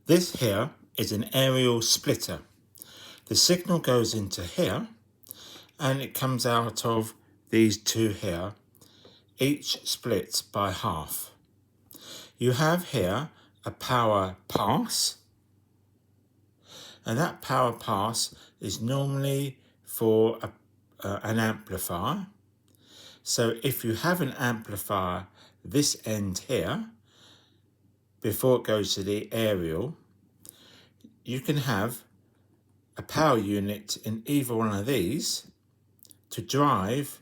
This here is an aerial splitter. The signal goes into here and it comes out of these two here, each split by half. You have here a power pass, and that power pass is normally for an amplifier. So if you have an amplifier this end here, before it goes to the aerial, you can have a power unit in either one of these to drive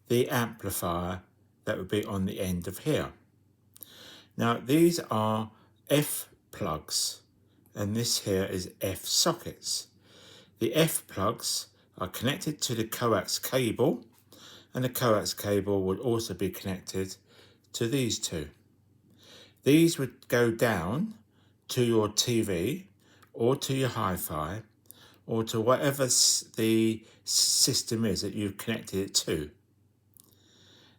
the amplifier that would be on the end of here. Now these are F plugs and this here is F sockets. The F plugs are connected to the coax cable, and the coax cable would also be connected to these two. These would go down to your TV or to your hi-fi or to whatever the system is that you've connected it to.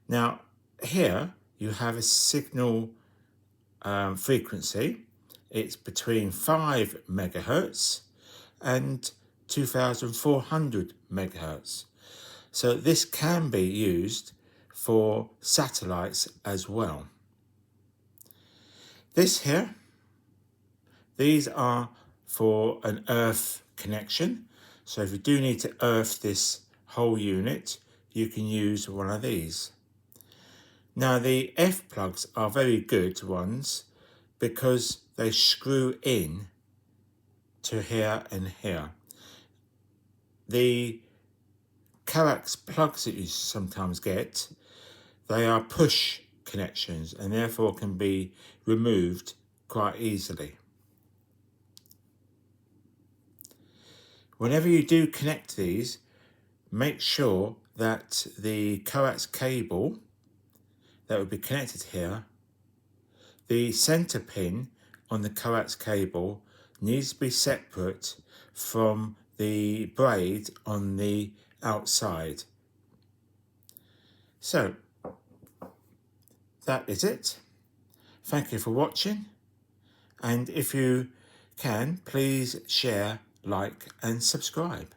Now here you have a signal frequency. It's between 5 megahertz and 2400 megahertz. So this can be used for satellites as well. This here, these are for an earth connection. So if you do need to earth this whole unit, you can use one of these. Now the F plugs are very good ones because they screw in to here and here. The coax plugs that you sometimes get, they are push connections and therefore can be removed quite easily. Whenever you do connect these, make sure that the coax cable that would be connected here, the center pin on the coax cable needs to be separate from the braid on the outside. So that is it. Thank you for watching, and if you can, please share, like and subscribe.